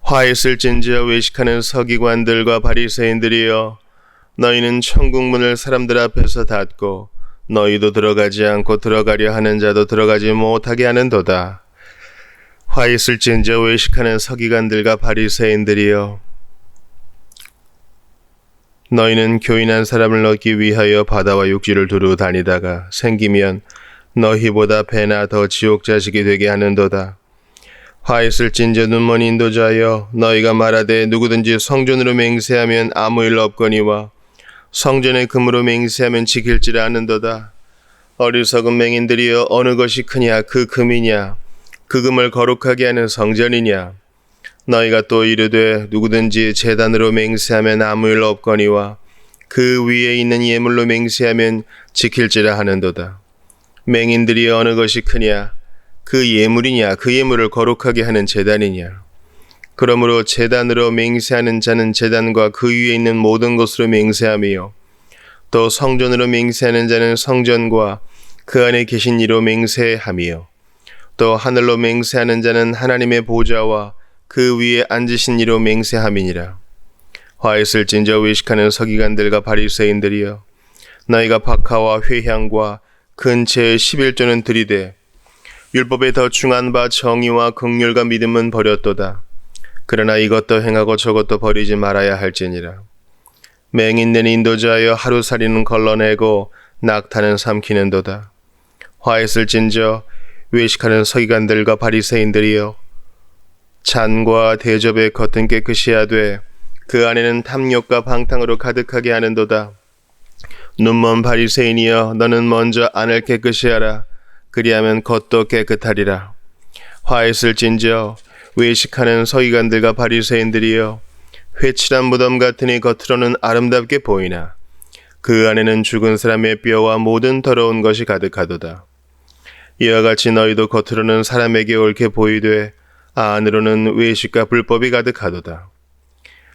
화 있을진저 외식하는 서기관들과 바리새인들이여, 너희는 천국문을 사람들 앞에서 닫고 너희도 들어가지 않고 들어가려 하는 자도 들어가지 못하게 하는도다. 화 있을진저 외식하는 서기관들과 바리새인들이여, 너희는 교인한 사람을 얻기 위하여 바다와 육지를 두루 다니다가 생기면 너희보다 배나 더 지옥 자식이 되게 하는도다. 화 있을진저 눈먼 인도자여, 너희가 말하되 누구든지 성전으로 맹세하면 아무 일 없거니와 성전의 금으로 맹세하면 지킬지라 하는도다. 어리석은 맹인들이여, 어느 것이 크냐? 그 금이냐? 그 금을 거룩하게 하는 성전이냐? 너희가 또 이르되 누구든지 제단으로 맹세하면 아무 일 없거니와 그 위에 있는 예물로 맹세하면 지킬지라 하는도다. 맹인들이 어느 것이 크냐? 그 예물이냐? 그 예물을 거룩하게 하는 제단이냐? 그러므로 제단으로 맹세하는 자는 제단과 그 위에 있는 모든 것으로 맹세하며, 또 성전으로 맹세하는 자는 성전과 그 안에 계신 이로 맹세하며, 또 하늘로 맹세하는 자는 하나님의 보좌와 그 위에 앉으신 이로 맹세함이니라. 화 있을진저 외식하는 서기관들과 바리새인들이여, 너희가 박하와 회향과 근처의 11조는 들이되 율법에 더 중한 바 정의와 긍휼과 믿음은 버렸도다. 그러나 이것도 행하고 저것도 버리지 말아야 할지니라. 맹인된 인도자여, 하루살이는 걸러내고 낙타는 삼키는도다. 화 있을진저 외식하는 서기관들과 바리새인들이여, 잔과 대접의 겉은 깨끗이 하되 그 안에는 탐욕과 방탕으로 가득하게 하는도다. 눈먼 바리새인이여, 너는 먼저 안을 깨끗이 하라. 그리하면 겉도 깨끗하리라. 화 있을진저 외식하는 서기관들과 바리새인들이여, 회칠한 무덤 같으니 겉으로는 아름답게 보이나 그 안에는 죽은 사람의 뼈와 모든 더러운 것이 가득하도다. 이와 같이 너희도 겉으로는 사람에게 옳게 보이되 안으로는 외식과 불법이 가득하도다.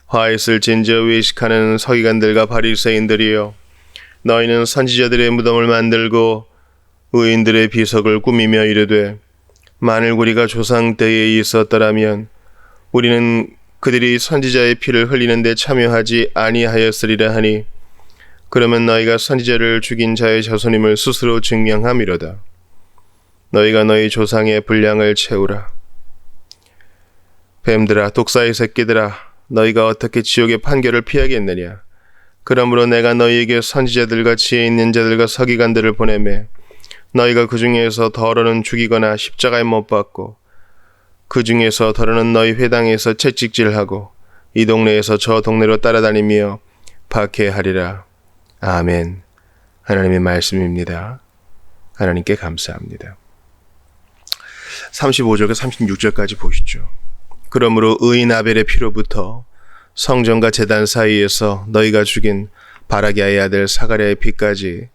화 있을진저 외식하는 서기관들과 바리새인들이여, 너희는 선지자들의 무덤을 만들고 의인들의 비석을 꾸미며 이르되 만일 우리가 조상 때에 있었더라면 우리는 그들이 선지자의 피를 흘리는 데 참여하지 아니하였으리라 하니, 그러면 너희가 선지자를 죽인 자의 자손임을 스스로 증명함이로다. 너희가 너희 조상의 분량을 채우라. 뱀들아, 독사의 새끼들아, 너희가 어떻게 지옥의 판결을 피하겠느냐? 그러므로 내가 너희에게 선지자들과 지혜 있는 자들과 서기관들을 보내매 너희가 그 중에서 더러는 죽이거나 십자가에 못 박고 그 중에서 더러는 너희 회당에서 채찍질하고 이 동네에서 저 동네로 따라다니며 박해하리라. 아멘. 하나님의 말씀입니다. 하나님께 감사합니다. 35절과 36절까지 보시죠. 그러므로 의인 아벨의 피로부터 성전과 제단 사이에서 너희가 죽인 바라기아의 아들 사가랴의 피까지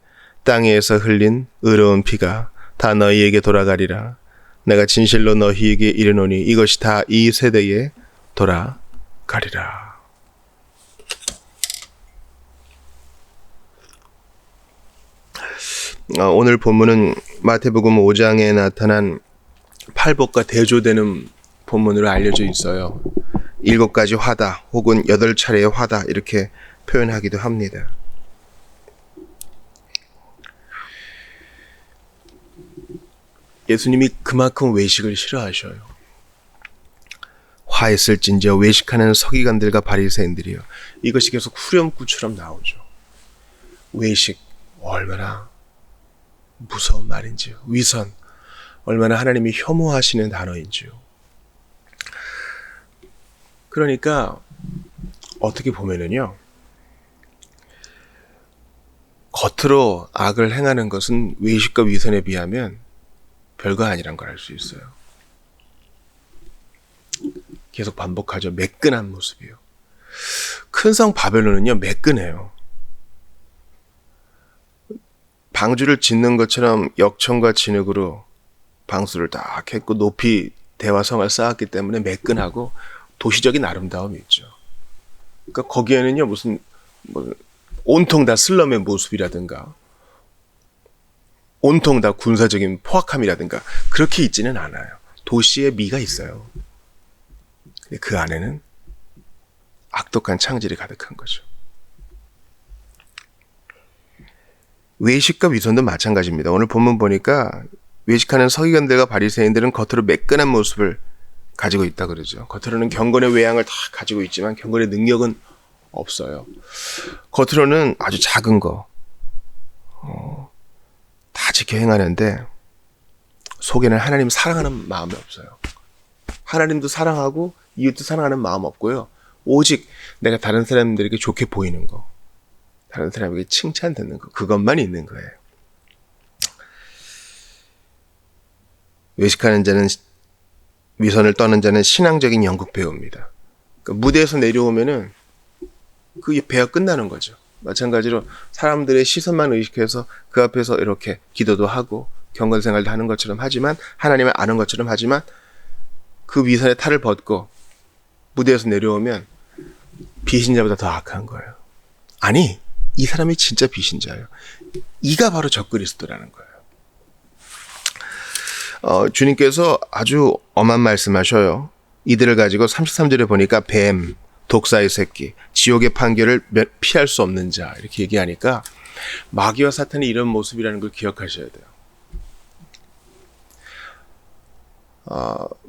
땅에서 흘린 의로운 피가 다 너희에게 돌아가리라. 내가 진실로 너희에게 이르노니 이것이 다 이 세대에 돌아가리라. 오늘 본문은 마태복음 5장에 나타난 팔복과 대조되는 본문으로 알려져 있어요. 7가지 화다 혹은 8차례의 화다 이렇게 표현하기도 합니다. 예수님이 그만큼 외식을 싫어하셔요. 화 있을진저 외식하는 서기관들과 바리새인들이요. 이것이 계속 후렴구처럼 나오죠. 외식 얼마나 무서운 말인지요. 위선 얼마나 하나님이 혐오하시는 단어인지요. 그러니까 어떻게 보면은요, 겉으로 악을 행하는 것은 외식과 위선에 비하면 별거 아니란 걸 알 수 있어요. 계속 반복하죠. 매끈한 모습이요. 큰 성 바벨론은요, 매끈해요. 방주를 짓는 것처럼 역청과 진흙으로 방수를 딱 했고 높이 대화성을 쌓았기 때문에 매끈하고 도시적인 아름다움이 있죠. 그러니까 거기에는요, 무슨 온통 다 슬럼의 모습이라든가 온통 다 군사적인 포악함이라든가 그렇게 있지는 않아요. 도시의 미가 있어요. 근데 그 안에는 악독한 창질이 가득한 거죠. 외식과 위선도 마찬가지입니다. 오늘 본문 보니까 외식하는 서기관들과 바리새인들은 겉으로 매끈한 모습을 가지고 있다 그러죠. 겉으로는 경건의 외양을 다 가지고 있지만 경건의 능력은 없어요. 겉으로는 아주 작은 거 다 지켜 행하는데 속에는 하나님 사랑하는 마음이 없어요. 하나님도 사랑하고 이웃도 사랑하는 마음 없고요. 오직 내가 다른 사람들에게 좋게 보이는 거, 다른 사람에게 칭찬 듣는 거, 그것만 있는 거예요. 외식하는 자는, 위선을 떠는 자는 신앙적인 연극 배우입니다. 그러니까 무대에서 내려오면은 그 배가 끝나는 거죠. 마찬가지로 사람들의 시선만 의식해서 그 앞에서 이렇게 기도도 하고 경건 생활도 하는 것처럼 하지만, 하나님을 아는 것처럼 하지만 그 위선의 탈을 벗고 무대에서 내려오면 비신자보다 더 악한 거예요. 아니, 이 사람이 진짜 비신자예요. 이가 바로 적그리스도라는 거예요. 주님께서 아주 엄한 말씀하셔요. 이들을 가지고 33절에 보니까 뱀, 독사의 새끼, 지옥의 판결을 피할 수 없는 자, 이렇게 얘기하니까 마귀와 사탄이 이런 모습이라는 걸 기억하셔야 돼요.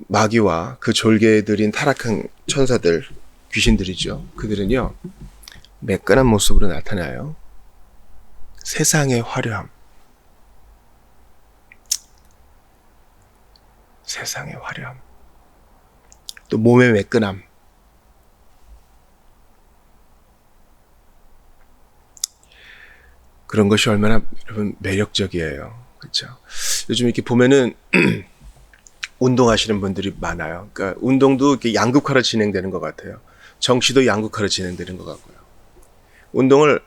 마귀와 그 졸개들인 타락한 천사들, 귀신들이죠. 그들은요, 매끈한 모습으로 나타나요. 세상의 화려함, 세상의 화려함, 또 몸의 매끈함, 그런 것이 얼마나 여러분 매력적이에요. 그렇죠? 요즘 이렇게 보면은 운동하시는 분들이 많아요. 그러니까 운동도 이렇게 양극화로 진행되는 것 같아요. 정치도 양극화로 진행되는 것 같고요. 운동을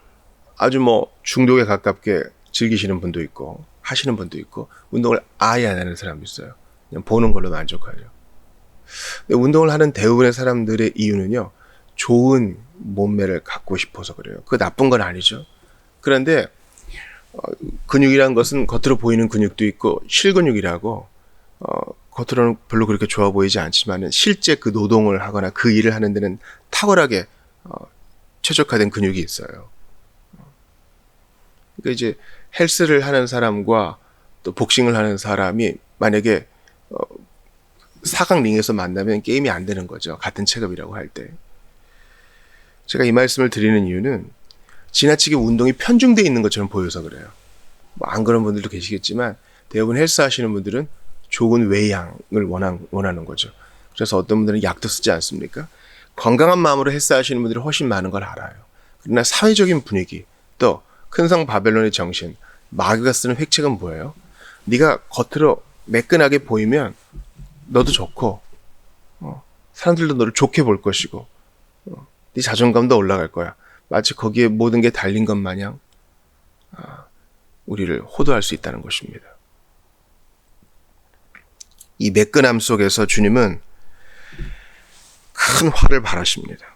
아주 중독에 가깝게 즐기시는 분도 있고 하시는 분도 있고, 운동을 아예 안 하는 사람도 있어요. 그냥 보는 걸로 만족하죠. 근데 운동을 하는 대부분의 사람들의 이유는요, 좋은 몸매를 갖고 싶어서 그래요. 그거 나쁜 건 아니죠. 그런데 근육이라는 것은 겉으로 보이는 근육도 있고 실근육이라고 겉으로는 별로 그렇게 좋아 보이지 않지만 실제 그 노동을 하거나 그 일을 하는 데는 탁월하게 최적화된 근육이 있어요. 그러니까 이제 헬스를 하는 사람과 또 복싱을 하는 사람이 만약에 4강 링에서 만나면 게임이 안 되는 거죠. 같은 체급이라고 할 때. 제가 이 말씀을 드리는 이유는 지나치게 운동이 편중되어 있는 것처럼 보여서 그래요. 안 그런 분들도 계시겠지만 대부분 헬스 하시는 분들은 좋은 외양을 원하는 거죠. 그래서 어떤 분들은 약도 쓰지 않습니까? 건강한 마음으로 헬스 하시는 분들이 훨씬 많은 걸 알아요. 그러나 사회적인 분위기, 또 큰 성 바벨론의 정신, 마귀가 쓰는 획책은 뭐예요? 네가 겉으로 매끈하게 보이면 너도 좋고 사람들도 너를 좋게 볼 것이고 네 자존감도 올라갈 거야. 마치 거기에 모든 게 달린 것 마냥 우리를 호도할 수 있다는 것입니다. 이 매끈함 속에서 주님은 큰 화를 발하십니다.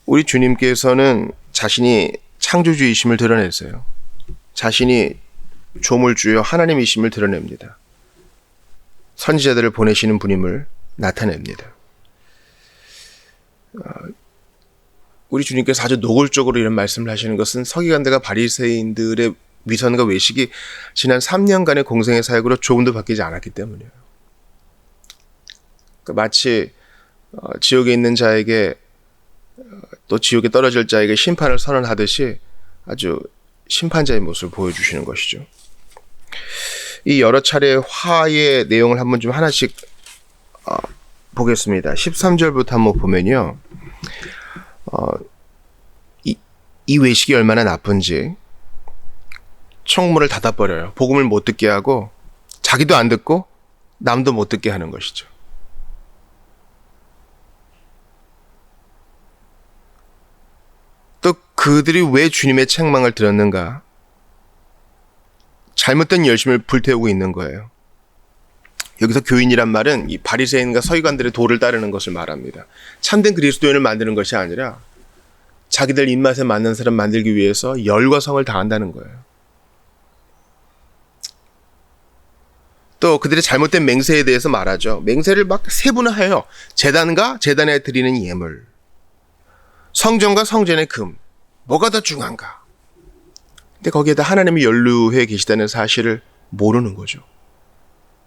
우리 주님께서는 자신이 창조주이심을 드러내세요. 자신이 조물주여 하나님이심을 드러냅니다. 선지자들을 보내시는 분임을 나타냅니다. 우리 주님께서 아주 노골적으로 이런 말씀을 하시는 것은 서기관들과 바리새인들의 위선과 외식이 지난 3년간의 공생의 사역으로 조금도 바뀌지 않았기 때문이에요. 그러니까 마치 지옥에 있는 자에게 또 지옥에 떨어질 자에게 심판을 선언하듯이 아주 심판자의 모습을 보여주시는 것이죠. 이 여러 차례의 화의 내용을 한번 좀 하나씩 보겠습니다. 13절부터 한번 보면요. 이 외식이 얼마나 나쁜지 청문을 닫아버려요. 복음을 못 듣게 하고 자기도 안 듣고 남도 못 듣게 하는 것이죠. 또 그들이 왜 주님의 책망을 들었는가? 잘못된 열심을 불태우고 있는 거예요. 여기서 교인이란 말은 이 바리새인과 서기관들의 도를 따르는 것을 말합니다. 참된 그리스도인을 만드는 것이 아니라 자기들 입맛에 맞는 사람 만들기 위해서 열과 성을 다한다는 거예요. 또 그들의 잘못된 맹세에 대해서 말하죠. 맹세를 막 세분화해요. 제단과 제단에 드리는 예물, 성전과 성전의 금, 뭐가 더 중요한가? 근데 거기에다 하나님이 연루해 계시다는 사실을 모르는 거죠.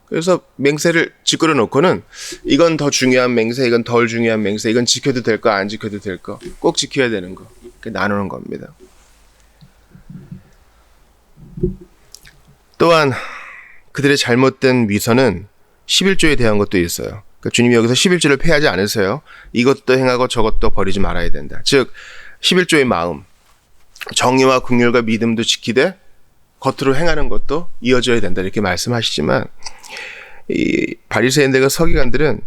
그래서 맹세를 짓거려 놓고는 이건 더 중요한 맹세, 이건 덜 중요한 맹세, 이건 지켜도 될 거, 안 지켜도 될 거, 꼭 지켜야 되는 거, 이렇게 나누는 겁니다. 또한 그들의 잘못된 위선은 11조에 대한 것도 있어요. 그러니까 주님이 여기서 11조를 폐하지 않으세요. 이것도 행하고 저것도 버리지 말아야 된다. 즉 11조의 마음, 정의와 긍휼과 믿음도 지키되 겉으로 행하는 것도 이어져야 된다 이렇게 말씀하시지만, 이 바리새인들과 서기관들은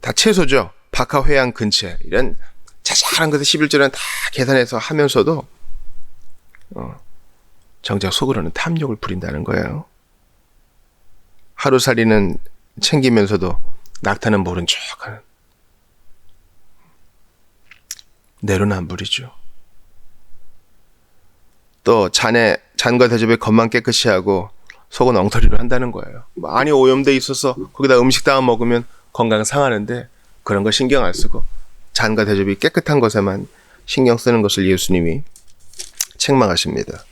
다 채소죠. 박하 회양 근처 이런 자잘한 것을 11조는 다 계산해서 하면서도 정작 속으로는 탐욕을 부린다는 거예요. 하루살이는 챙기면서도 낙타는 모른 척하는 내로남불이죠. 또 잔과 대접에 겉만 깨끗이 하고 속은 엉터리로 한다는 거예요. 많이 오염돼 있어서 거기다 음식 담아 먹으면 건강 상하는데 그런 거 신경 안 쓰고 잔과 대접이 깨끗한 것에만 신경 쓰는 것을 예수님이 책망하십니다.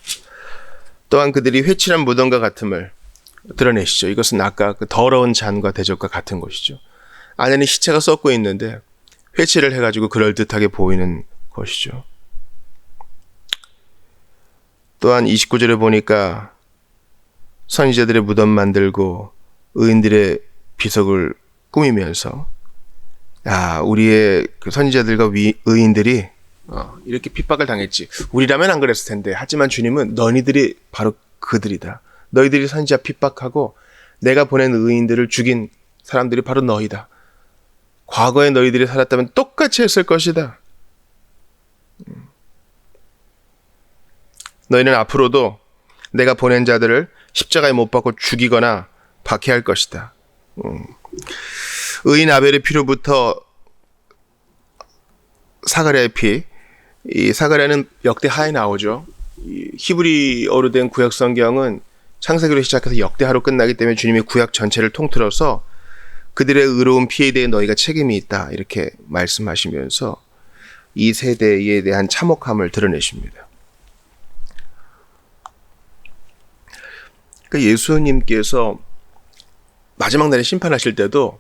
또한 그들이 회칠한 무덤과 같음을 드러내시죠. 이것은 아까 그 더러운 잔과 대접과 같은 것이죠. 안에는 시체가 썩고 있는데 회칠을 해가지고 그럴듯하게 보이는 것이죠. 또한 29절에 보니까 선지자들의 무덤 만들고 의인들의 비석을 꾸미면서 우리의 그 선지자들과 의인들이 이렇게 핍박을 당했지. 우리라면 안 그랬을 텐데. 하지만 주님은 너희들이 바로 그들이다. 너희들이 선지자 핍박하고 내가 보낸 의인들을 죽인 사람들이 바로 너희다. 과거에 너희들이 살았다면 똑같이 했을 것이다. 너희는 앞으로도 내가 보낸 자들을 십자가에 못 박고 죽이거나 박해할 것이다. 의인 아벨의 피로부터 사가랴의 피, 이 사가랴는 역대하에 나오죠. 이 히브리어로 된 구약 성경은 창세기로 시작해서 역대하로 끝나기 때문에 주님이 구약 전체를 통틀어서 그들의 의로운 피에 대해 너희가 책임이 있다 이렇게 말씀하시면서 이 세대에 대한 참혹함을 드러내십니다. 그러니까 예수님께서 마지막 날에 심판하실 때도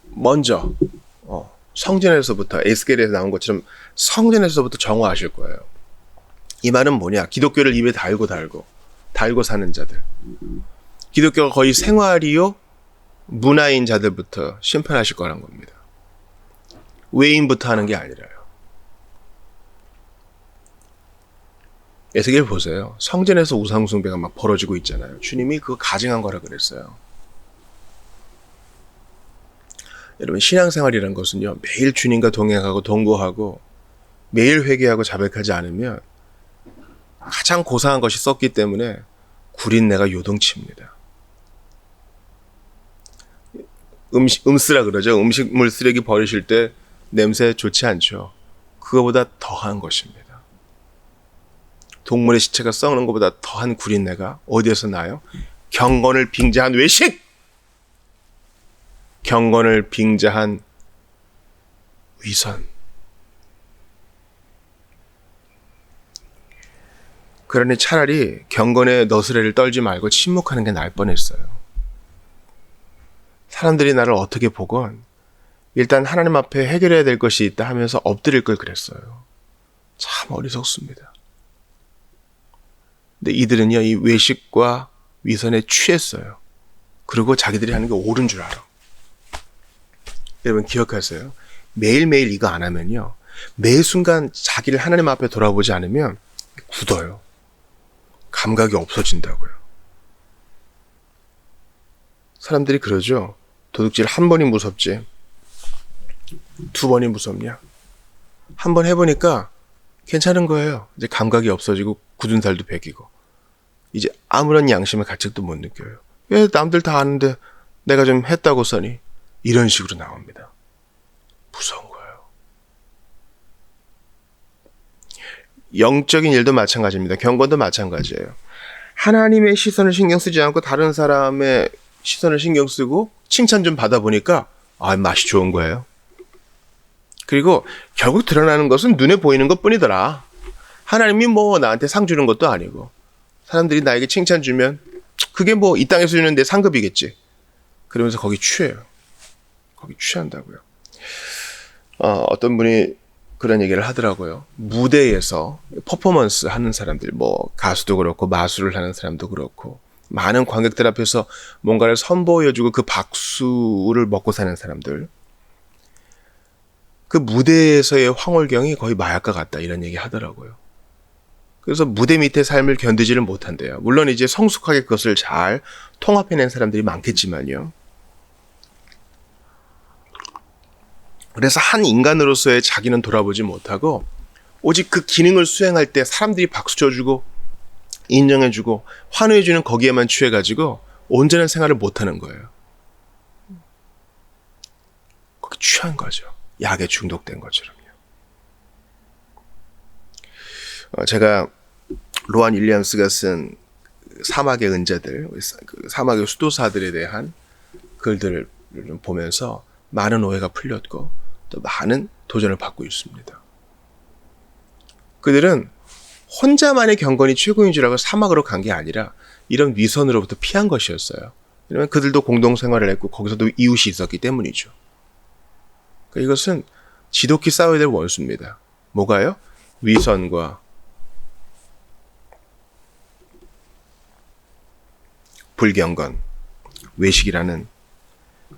먼저 성전에서부터 에스겔에서 나온 것처럼 성전에서부터 정화하실 거예요. 이 말은 뭐냐? 기독교를 입에 달고 사는 자들, 기독교가 거의 생활이요 문화인 자들부터 심판하실 거란 겁니다. 외인부터 하는 게 아니라요. 에스겔 보세요. 성전에서 우상숭배가 막 벌어지고 있잖아요. 주님이 그거 가증한 거라 그랬어요. 여러분, 신앙생활이라는 것은요, 매일 주님과 동행하고 동거하고 매일 회개하고 자백하지 않으면 가장 고상한 것이 썩기 때문에 구린내가 요동칩니다. 음쓰라 그러죠. 음식물 쓰레기 버리실 때 냄새 좋지 않죠. 그거보다 더한 것입니다. 동물의 시체가 썩는 것보다 더한 구린내가 어디에서 나요? 경건을 빙자한 외식! 경건을 빙자한 위선. 그러니 차라리 경건의 너스레를 떨지 말고 침묵하는 게 나을 뻔했어요. 사람들이 나를 어떻게 보건 일단 하나님 앞에 해결해야 될 것이 있다 하면서 엎드릴 걸 그랬어요. 참 어리석습니다. 근데 이들은요, 이 외식과 위선에 취했어요. 그리고 자기들이 하는 게 옳은 줄 알아. 여러분 기억하세요. 매일매일 이거 안 하면요, 매 순간 자기를 하나님 앞에 돌아보지 않으면 굳어요. 감각이 없어진다고요. 사람들이 그러죠. 도둑질 한 번이 무섭지 두 번이 무섭냐? 한 번 해보니까 괜찮은 거예요. 이제 감각이 없어지고 굳은 살도 배기고 이제 아무런 양심의 가책도 못 느껴요. 왜 남들 다 아는데 내가 좀 했다고 써니? 이런 식으로 나옵니다. 무서운 거예요. 영적인 일도 마찬가지입니다. 경건도 마찬가지예요. 하나님의 시선을 신경 쓰지 않고 다른 사람의 시선을 신경 쓰고 칭찬 좀 받아보니까 맛이 좋은 거예요. 그리고 결국 드러나는 것은 눈에 보이는 것뿐이더라. 하나님이 뭐 나한테 상 주는 것도 아니고 사람들이 나에게 칭찬 주면 그게 뭐 이 땅에서 주는 내 상급이겠지. 그러면서 거기 취해요. 거기 취한다고요. 어떤 분이 그런 얘기를 하더라고요. 무대에서 퍼포먼스 하는 사람들, 뭐 가수도 그렇고 마술을 하는 사람도 그렇고 많은 관객들 앞에서 뭔가를 선보여주고 그 박수를 먹고 사는 사람들, 그 무대에서의 황홀경이 거의 마약과 같다 이런 얘기 하더라고요. 그래서 무대 밑의 삶을 견디지를 못한대요. 물론 이제 성숙하게 그것을 잘 통합해낸 사람들이 많겠지만요. 그래서 한 인간으로서의 자기는 돌아보지 못하고 오직 그 기능을 수행할 때 사람들이 박수 쳐주고 인정해주고 환호해주는 거기에만 취해가지고 온전한 생활을 못하는 거예요. 거기 취한 거죠. 약에 중독된 것처럼요. 제가 로안 윌리엄스가 쓴 사막의 은자들, 사막의 수도사들에 대한 글들을 보면서 많은 오해가 풀렸고 또 많은 도전을 받고 있습니다. 그들은 혼자만의 경건이 최고인 줄 알고 사막으로 간 게 아니라 이런 위선으로부터 피한 것이었어요. 왜냐하면 그들도 공동생활을 했고 거기서도 이웃이 있었기 때문이죠. 그러니까 이것은 지독히 싸워야 될 원수입니다. 뭐가요? 위선과 불경건, 외식이라는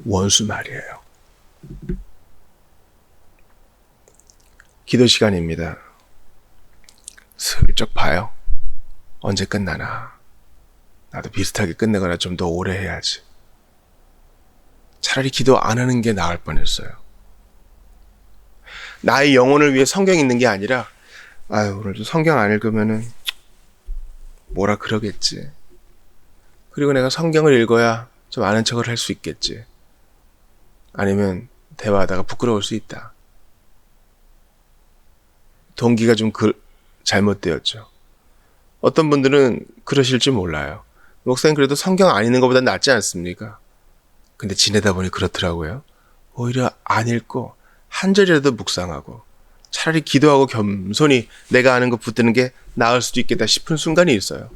원수 말이에요. 기도 시간입니다. 슬쩍 봐요. 언제 끝나나. 나도 비슷하게 끝내거나 좀 더 오래 해야지. 차라리 기도 안 하는 게 나을 뻔했어요. 나의 영혼을 위해 성경 읽는 게 아니라 오늘도 성경 안 읽으면은 뭐라 그러겠지. 그리고 내가 성경을 읽어야 좀 아는 척을 할 수 있겠지. 아니면 대화하다가 부끄러울 수 있다. 동기가 좀 잘못되었죠. 어떤 분들은 그러실지 몰라요. 목사님 그래도 성경 안 읽는 것보다 낫지 않습니까? 근데 지내다 보니 그렇더라고요. 오히려 안 읽고 한 절이라도 묵상하고 차라리 기도하고 겸손히 내가 아는 거 붙드는 게 나을 수도 있겠다 싶은 순간이 있어요.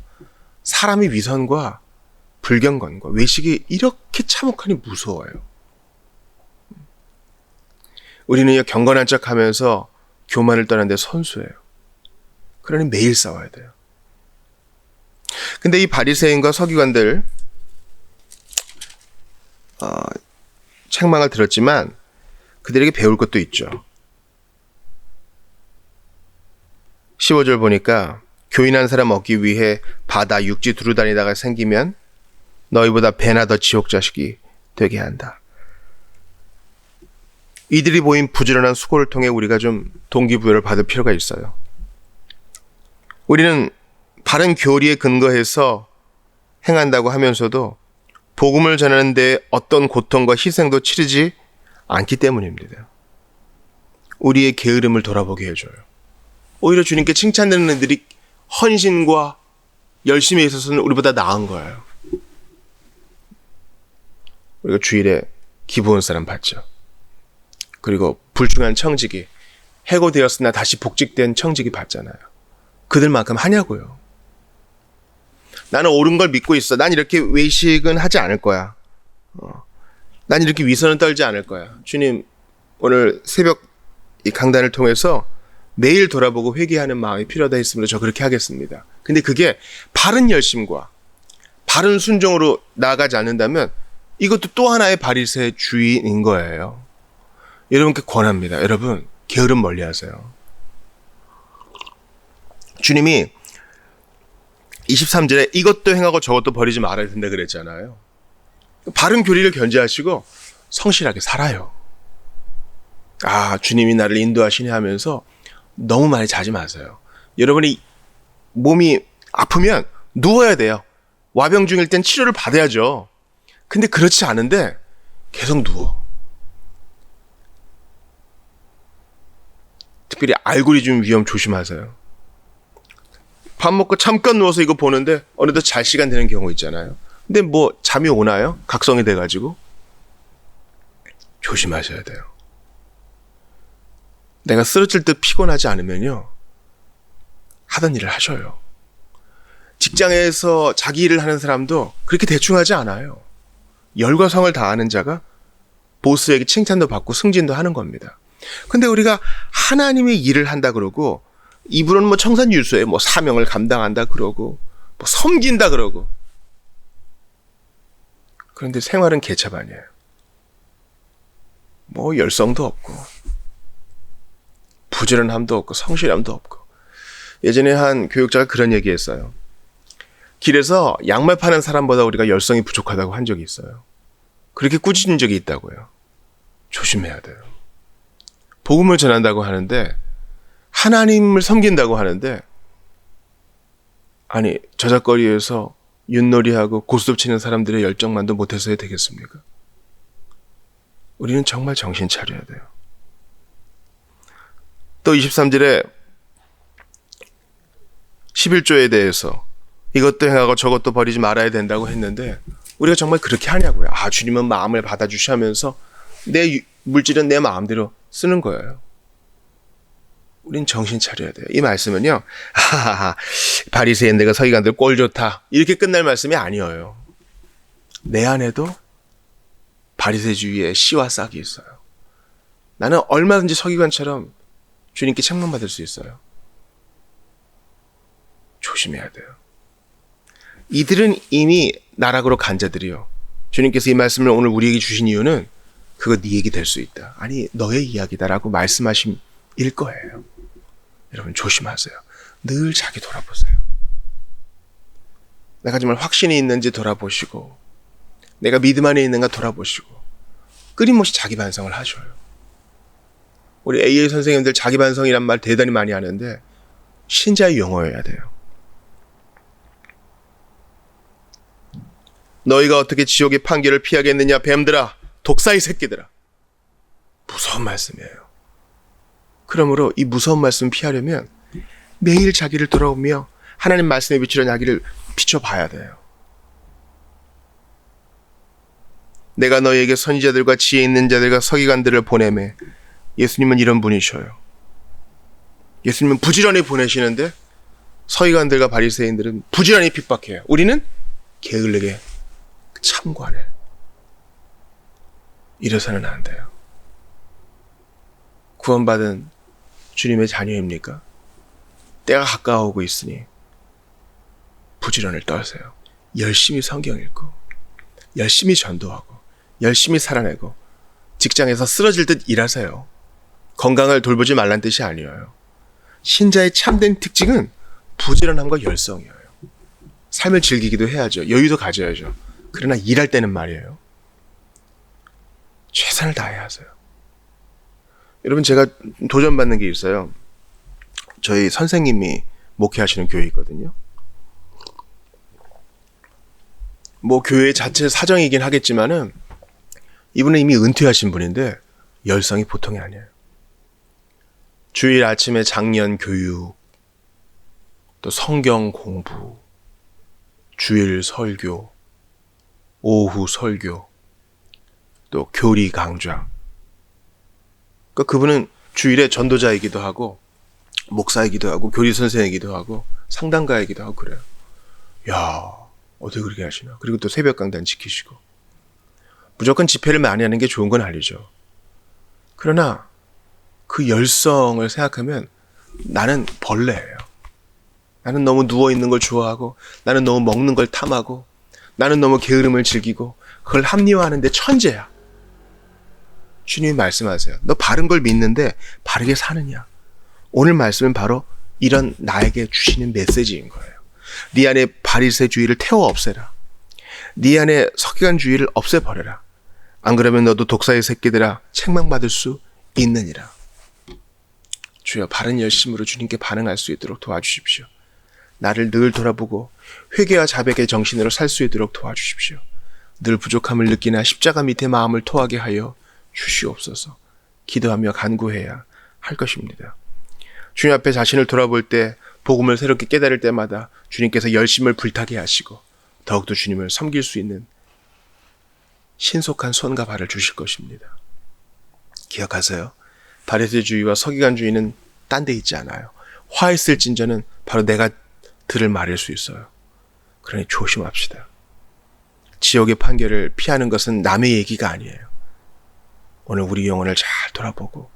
사람이 위선과 불경건과 외식이 이렇게 참혹하니 무서워요. 우리는 경건한 척하면서 교만을 떠나는데 선수예요. 그러니 매일 싸워야 돼요. 근데 이 바리새인과 서기관들 책망을 들었지만 그들에게 배울 것도 있죠. 15절 보니까 교인한 사람 얻기 위해 바다 육지 두루 다니다가 생기면 너희보다 배나 더 지옥 자식이 되게 한다. 이들이 보인 부지런한 수고를 통해 우리가 좀 동기부여를 받을 필요가 있어요. 우리는 바른 교리에 근거해서 행한다고 하면서도 복음을 전하는 데 어떤 고통과 희생도 치르지 않기 때문입니다. 우리의 게으름을 돌아보게 해줘요. 오히려 주님께 칭찬되는 애들이 헌신과 열심에 있어서는 우리보다 나은 거예요. 우리가 주일에 기부온 사람 봤죠. 그리고 불중한 청지기, 해고되었으나 다시 복직된 청지기 봤잖아요. 그들만큼 하냐고요. 나는 옳은 걸 믿고 있어. 난 이렇게 외식은 하지 않을 거야. 난 이렇게 위선은 떨지 않을 거야. 주님, 오늘 새벽 이 강단을 통해서 매일 돌아보고 회개하는 마음이 필요하다 했으므로 저 그렇게 하겠습니다. 근데 그게 바른 열심과 바른 순종으로 나아가지 않는다면 이것도 또 하나의 바리새 주의인 거예요. 여러분께 권합니다. 여러분, 게으름 멀리 하세요. 주님이 23절에 이것도 행하고 저것도 버리지 말아야 된다 그랬잖아요. 바른 교리를 견지하시고 성실하게 살아요. 주님이 나를 인도하시네 하면서 너무 많이 자지 마세요. 여러분이 몸이 아프면 누워야 돼요. 와병 중일 땐 치료를 받아야죠. 근데 그렇지 않은데 계속 누워. 특별히 알고리즘 위험 조심하세요. 밥 먹고 잠깐 누워서 이거 보는데 어느덧 잘 시간 되는 경우 있잖아요. 근데 뭐 잠이 오나요? 각성이 돼가지고. 조심하셔야 돼요. 내가 쓰러질 듯 피곤하지 않으면요, 하던 일을 하셔요. 직장에서 자기 일을 하는 사람도 그렇게 대충 하지 않아요. 열과 성을 다하는 자가 보스에게 칭찬도 받고 승진도 하는 겁니다. 근데 우리가 하나님의 일을 한다 그러고, 입으로는 뭐 청산유수에 뭐 사명을 감당한다 그러고, 뭐 섬긴다 그러고, 그런데 생활은 개차반이에요. 뭐 열성도 없고, 부지런함도 없고, 성실함도 없고. 예전에 한 교육자가 그런 얘기 했어요. 길에서 양말 파는 사람보다 우리가 열성이 부족하다고 한 적이 있어요. 그렇게 꾸짖은 적이 있다고요. 조심해야 돼요. 복음을 전한다고 하는데, 하나님을 섬긴다고 하는데, 아니 저작거리에서 윷놀이하고 고스톱 치는 사람들의 열정만도 못해서야 되겠습니까? 우리는 정말 정신 차려야 돼요. 또 23절에 11조에 대해서 이것도 행하고 저것도 버리지 말아야 된다고 했는데, 우리가 정말 그렇게 하냐고요. 아, 주님은 마음을 받아주시면서 내 물질은 내 마음대로 쓰는 거예요. 우린 정신 차려야 돼요. 이 말씀은요, 하하하, 바리새인들과 서기관들 꼴 좋다, 이렇게 끝날 말씀이 아니에요. 내 안에도 바리새주의의 씨와 싹이 있어요. 나는 얼마든지 서기관처럼 주님께 책망받을 수 있어요. 조심해야 돼요. 이들은 이미 나락으로 간 자들이요. 주님께서 이 말씀을 오늘 우리에게 주신 이유는 그거 네 얘기 될 수 있다, 아니 너의 이야기다라고 말씀하신 일 거예요. 여러분 조심하세요. 늘 자기 돌아보세요. 내가 정말 확신이 있는지 돌아보시고, 내가 믿음 안에 있는가 돌아보시고, 끊임없이 자기 반성을 하셔요. 우리 AA 선생님들 자기 반성이란 말 대단히 많이 하는데 신자의 용어여야 돼요. 너희가 어떻게 지옥의 판결을 피하겠느냐, 뱀들아, 독사의 새끼들아. 무서운 말씀이에요. 그러므로 이 무서운 말씀 피하려면 매일 자기를 돌아오며 하나님 말씀에 비추는 자기를 비춰봐야 돼요. 내가 너희에게 선지자들과 지혜 있는 자들과 서기관들을 보내매. 예수님은 이런 분이셔요. 예수님은 부지런히 보내시는데 서기관들과 바리새인들은 부지런히 핍박해요. 우리는 게을르게 참관해. 이래서는 안 돼요. 구원받은 주님의 자녀입니까? 때가 가까워오고 있으니 부지런을 떨세요. 열심히 성경 읽고, 열심히 전도하고, 열심히 살아내고, 직장에서 쓰러질 듯 일하세요. 건강을 돌보지 말란 뜻이 아니에요. 신자의 참된 특징은 부지런함과 열성이에요. 삶을 즐기기도 해야죠. 여유도 가져야죠. 그러나 일할 때는 말이에요, 최선을 다해야 하세요. 여러분, 제가 도전받는 게 있어요. 저희 선생님이 목회하시는 교회 있거든요. 뭐 교회 자체 사정이긴 하겠지만은 이분은 이미 은퇴하신 분인데 열성이 보통이 아니에요. 주일 아침에 장년 교육, 또 성경 공부, 주일 설교, 오후 설교, 또 교리 강좌. 그러니까 그분은 주일에 전도자이기도 하고, 목사이기도 하고, 교리 선생이기도 하고, 상담가이기도 하고 그래요. 야, 어떻게 그렇게 하시나. 그리고 또 새벽 강단 지키시고. 무조건 집회를 많이 하는 게 좋은 건 아니죠. 그러나 그 열성을 생각하면 나는 벌레예요. 나는 너무 누워있는 걸 좋아하고, 나는 너무 먹는 걸 탐하고, 나는 너무 게으름을 즐기고, 그걸 합리화하는데 천재야. 주님이 말씀하세요. 너 바른 걸 믿는데 바르게 사느냐? 오늘 말씀은 바로 이런 나에게 주시는 메시지인 거예요. 네 안에 바리새주의를 태워 없애라. 네 안에 서기관주의를 없애버려라. 안 그러면 너도 독사의 새끼들아 책망받을 수 있느니라. 주여, 바른 열심으로 주님께 반응할 수 있도록 도와주십시오. 나를 늘 돌아보고 회개와 자백의 정신으로 살 수 있도록 도와주십시오. 늘 부족함을 느끼나 십자가 밑에 마음을 토하게 하여 주시옵소서. 기도하며 간구해야 할 것입니다. 주님 앞에 자신을 돌아볼 때, 복음을 새롭게 깨달을 때마다 주님께서 열심을 불타게 하시고 더욱더 주님을 섬길 수 있는 신속한 손과 발을 주실 것입니다. 기억하세요. 바리새주의와 서기관주의는 딴 데 있지 않아요. 화 있을진저는 바로 내가 들을 말일 수 있어요. 그러니 조심합시다. 지옥의 판결을 피하는 것은 남의 얘기가 아니에요. 오늘 우리 영혼을 잘 돌아보고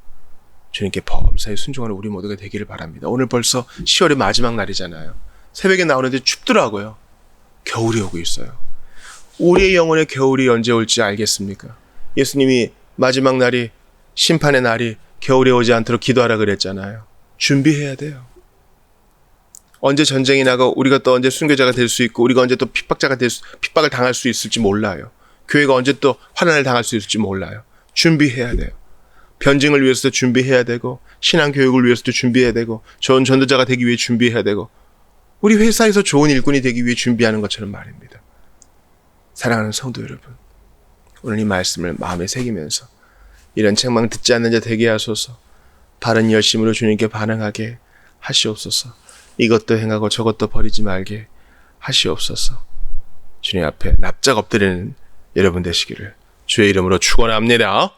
주님께 범사에 순종하는 우리 모두가 되기를 바랍니다. 오늘 벌써 10월의 마지막 날이잖아요. 새벽에 나오는데 춥더라고요. 겨울이 오고 있어요. 우리의 영혼의 겨울이 언제 올지 알겠습니까? 예수님이 마지막 날이, 심판의 날이 겨울에 오지 않도록 기도하라 그랬잖아요. 준비해야 돼요. 언제 전쟁이 나고 우리가 또 언제 순교자가 될 수 있고 우리가 언제 또 핍박을 당할 수 있을지 몰라요. 교회가 언제 또 환난을 당할 수 있을지 몰라요. 준비해야 돼요. 변증을 위해서도 준비해야 되고 신앙교육을 위해서도 준비해야 되고 좋은 전도자가 되기 위해 준비해야 되고 우리 회사에서 좋은 일꾼이 되기 위해 준비하는 것처럼 말입니다. 사랑하는 성도 여러분, 오늘 이 말씀을 마음에 새기면서 이런 책망 듣지 않는 자 되게 하소서. 바른 열심으로 주님께 반응하게 하시옵소서. 이것도 행하고 저것도 버리지 말게 하시옵소서. 주님 앞에 납작 엎드리는 여러분 되시기를 주의 이름으로 축원합니다.